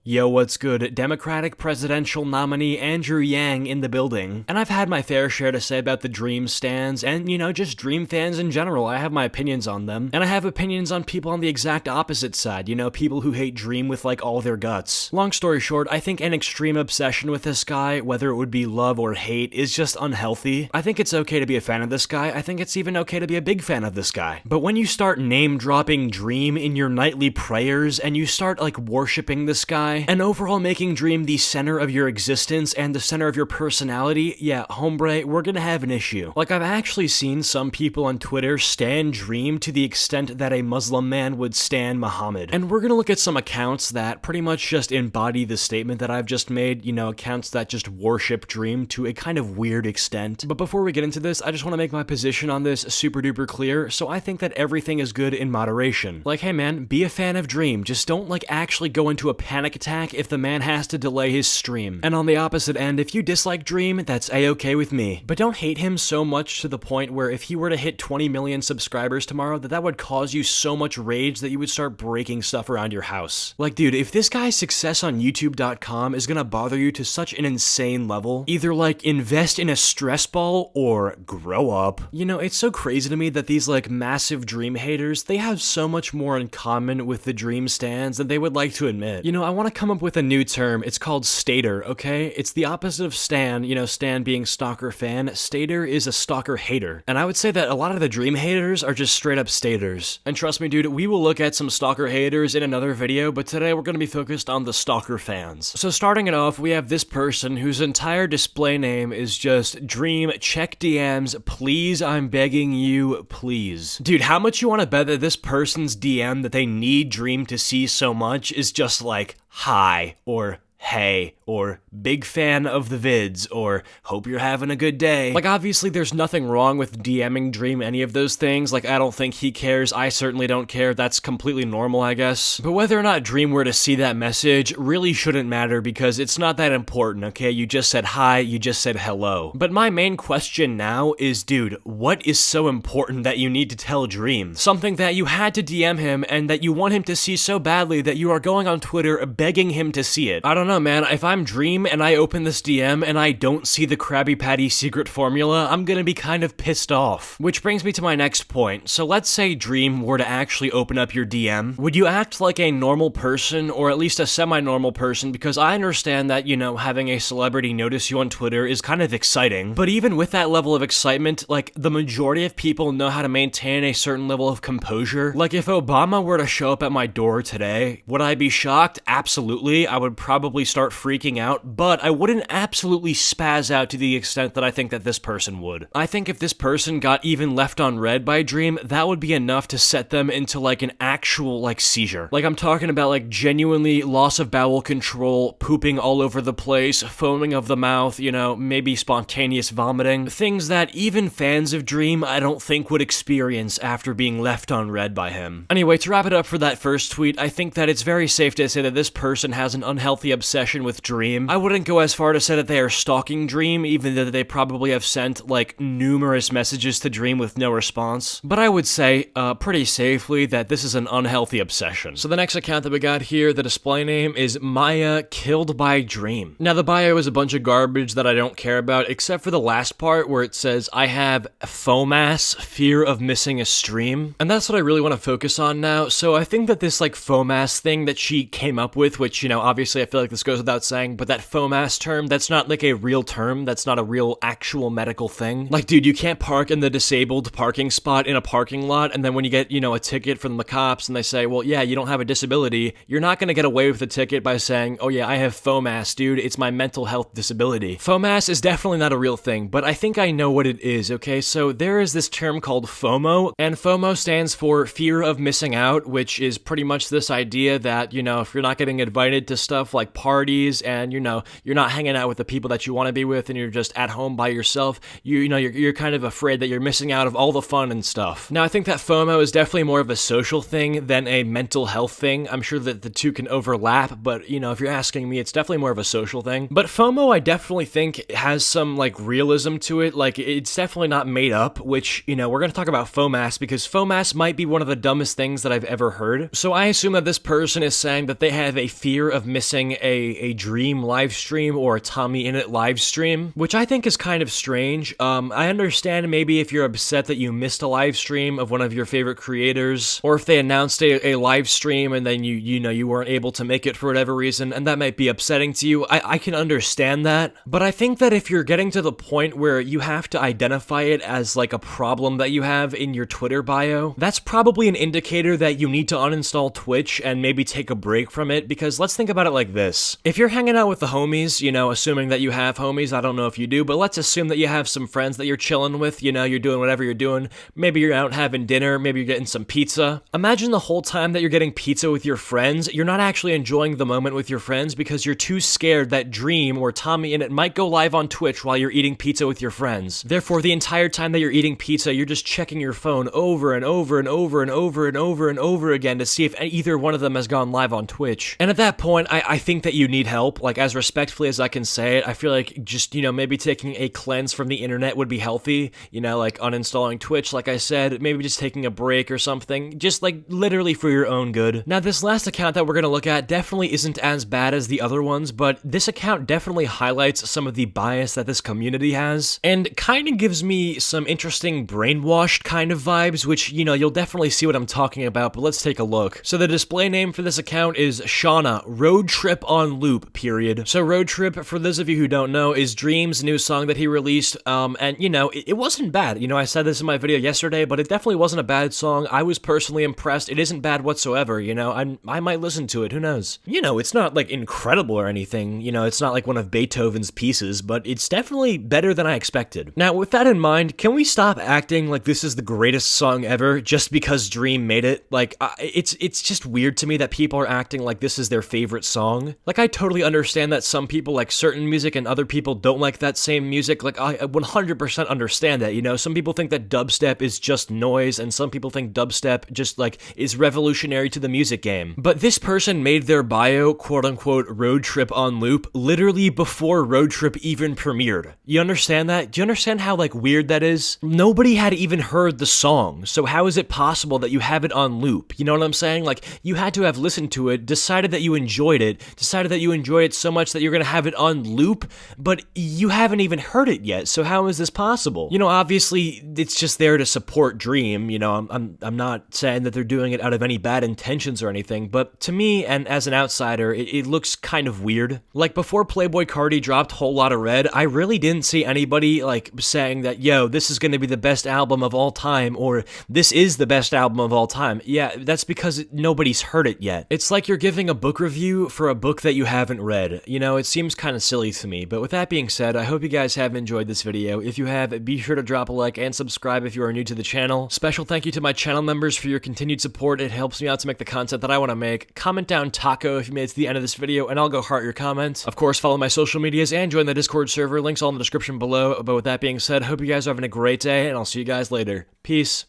Yo, what's good? Democratic presidential nominee Andrew Yang in the building. And I've had my fair share to say about the Dream stans and, just Dream fans in general. I have my opinions on them. And I have opinions on people on the exact opposite side, people who hate Dream with like all their guts. Long story short, I think an extreme obsession with this guy, whether it would be love or hate, is just unhealthy. I think it's okay to be a fan of this guy. I think it's even okay to be a big fan of this guy. But when you start name-dropping Dream in your nightly prayers and you start like worshipping this guy, and overall making Dream the center of your existence and the center of your personality, yeah, hombre, we're gonna have an issue. Like, I've actually seen some people on Twitter stan Dream to the extent that a Muslim man would stan Muhammad. And we're gonna look at some accounts that pretty much just embody the statement that I've just made, accounts that just worship Dream to a kind of weird extent. But before we get into this, I just want to make my position on this super duper clear. So I think that everything is good in moderation. Like, hey man, be a fan of Dream, just don't like actually go into a panic attack if the man has to delay his stream. And on the opposite end, if you dislike Dream, that's a-okay with me. But don't hate him so much to the point where if he were to hit 20 million subscribers tomorrow, that would cause you so much rage that you would start breaking stuff around your house. Like, dude, if this guy's success on YouTube.com is gonna bother you to such an insane level, either like invest in a stress ball or grow up. It's so crazy to me that these like massive Dream haters, they have so much more in common with the Dream stans than they would like to admit. I want to come up with a new term. It's called stater, okay? It's the opposite of stan, stan being stalker fan. Stater is a stalker hater. And I would say that a lot of the Dream haters are just straight up staters. And trust me, dude, we will look at some stalker haters in another video, but today we're going to be focused on the stalker fans. So starting it off, we have this person whose entire display name is just Dream check DMs, please, I'm begging you, please. Dude, how much you want to bet that this person's DM that they need Dream to see so much is just like, hi, or hey, or big fan of the vids, or hope you're having a good day. Like, obviously there's nothing wrong with DMing Dream any of those things. Like, I don't think he cares. I certainly don't care. That's completely normal, I guess. But whether or not Dream were to see that message really shouldn't matter because it's not that important, okay? You just said hi, you just said hello. But my main question now is, dude, what is so important that you need to tell Dream? Something that you had to DM him and that you want him to see so badly that you are going on Twitter begging him to see it. I don't know, man. If I'm Dream and I open this DM and I don't see the Krabby Patty secret formula, I'm gonna be kind of pissed off. Which brings me to my next point. So let's say Dream were to actually open up your DM. Would you act like a normal person, or at least a semi-normal person? Because I understand that, having a celebrity notice you on Twitter is kind of exciting. But even with that level of excitement, like, the majority of people know how to maintain a certain level of composure. Like, if Obama were to show up at my door today, would I be shocked? Absolutely. I would probably start freaking out, but I wouldn't absolutely spaz out to the extent that I think that this person would. I think if this person got even left on red by Dream, that would be enough to set them into like an actual like seizure. Like, I'm talking about like genuinely loss of bowel control, pooping all over the place, foaming of the mouth, maybe spontaneous vomiting. Things that even fans of Dream I don't think would experience after being left on red by him. Anyway, to wrap it up for that first tweet, I think that it's very safe to say that this person has an unhealthy obsession with Dream. I wouldn't go as far to say that they are stalking Dream, even though they probably have sent like numerous messages to Dream with no response. But I would say pretty safely that this is an unhealthy obsession. So the next account that we got here, the display name is Maya killed by Dream. Now the bio is a bunch of garbage that I don't care about, except for the last part where it says, I have FOMAS, fear of missing a stream. And that's what I really want to focus on now. So I think that this like FOMAS thing that she came up with, which, obviously I feel like this goes without saying, but that FOMAS term, that's not like a real term. That's not a real actual medical thing. Like, dude, you can't park in the disabled parking spot in a parking lot, and then when you get, a ticket from the cops and they say, well, yeah, you don't have a disability, you're not gonna get away with the ticket by saying, oh yeah, I have FOMAS, dude, it's my mental health disability. FOMAS is definitely not a real thing, but I think I know what it is, okay? So there is this term called FOMO, and FOMO stands for fear of missing out, which is pretty much this idea that, if you're not getting invited to stuff like parties, parties and, you know, you're not hanging out with the people that you want to be with and you're just at home by yourself, you're kind of afraid that you're missing out of all the fun and stuff. Now, I think that FOMO is definitely more of a social thing than a mental health thing. I'm sure that the two can overlap, but, you know, if you're asking me, it's definitely more of a social thing. But FOMO, I definitely think has some, like, realism to it. Like, it's definitely not made up, which, you know, we're going to talk about FOMAS because FOMAS might be one of the dumbest things that I've ever heard. So I assume that this person is saying that they have a fear of missing a Dream live stream or a Tommy Innit live stream, which I think is kind of strange. I understand maybe if you're upset that you missed a live stream of one of your favorite creators, or if they announced a live stream and then you weren't able to make it for whatever reason, and that might be upsetting to you. I can understand that, but I think that if you're getting to the point where you have to identify it as like a problem that you have in your Twitter bio, that's probably an indicator that you need to uninstall Twitch and maybe take a break from it, because let's think about it like this. If you're hanging out with the homies, you know, assuming that you have homies, I don't know if you do, but let's assume that you have some friends that you're chilling with, you know, you're doing whatever you're doing, maybe you're out having dinner, maybe you're getting some pizza. Imagine the whole time that you're getting pizza with your friends, you're not actually enjoying the moment with your friends because you're too scared that Dream or Tommy Innit might go live on Twitch while you're eating pizza with your friends. Therefore, the entire time that you're eating pizza, you're just checking your phone over and over and over and over and over and over again to see if either one of them has gone live on Twitch. And at that point, I think that you need help. Like, as respectfully as I can say it, I feel like just, you know, maybe taking a cleanse from the internet would be healthy. You know, like uninstalling Twitch, like I said, maybe just taking a break or something, just like literally for your own good. Now, this last account that we're gonna look at definitely isn't as bad as the other ones, but this account definitely highlights some of the bias that this community has, and kind of gives me some interesting brainwashed kind of vibes, which, you know, you'll definitely see what I'm talking about, but let's take a look. So the display name for this account is Shauna, Road Trip on Loop, period. So Road Trip, for those of you who don't know, is Dream's new song that he released, and, you know, it wasn't bad. You know, I said this in my video yesterday, but it definitely wasn't a bad song. I was personally impressed. It isn't bad whatsoever, you know, I might listen to it, who knows? You know, it's not, like, incredible or anything, you know, it's not like one of Beethoven's pieces, but it's definitely better than I expected. Now, with that in mind, can we stop acting like this is the greatest song ever just because Dream made it? Like, it's just weird to me that people are acting like this is their favorite song. Like, I totally understand that some people like certain music and other people don't like that same music. Like, I 100% understand that, you know? Some people think that dubstep is just noise, and some people think dubstep just, like, is revolutionary to the music game. But this person made their bio, quote-unquote, Road Trip on Loop, literally before Road Trip even premiered. You understand that? Do you understand how, like, weird that is? Nobody had even heard the song, so how is it possible that you have it on loop? You know what I'm saying? Like, you had to have listened to it, decided that you enjoyed it so much that you're gonna have it on loop, but you haven't even heard it yet, so how is this possible? You know, obviously, it's just there to support Dream, you know, I'm not saying that they're doing it out of any bad intentions or anything, but to me, and as an outsider, it looks kind of weird. Like, before Playboi Carti dropped Whole Lotta Red, I really didn't see anybody, like, saying that, yo, this is gonna be the best album of all time, or this is the best album of all time. Yeah, that's because nobody's heard it yet. It's like you're giving a book review for a book that you haven't read. You know, it seems kind of silly to me, but with that being said, I hope you guys have enjoyed this video. If you have, be sure to drop a like and subscribe if you are new to the channel. Special thank you to my channel members for your continued support. It helps me out to make the content that I want to make. Comment down taco if you made it to the end of this video, and I'll go heart your comment. Of course, follow my social medias and join the Discord server. Links all in the description below. But with that being said, hope you guys are having a great day, and I'll see you guys later. Peace.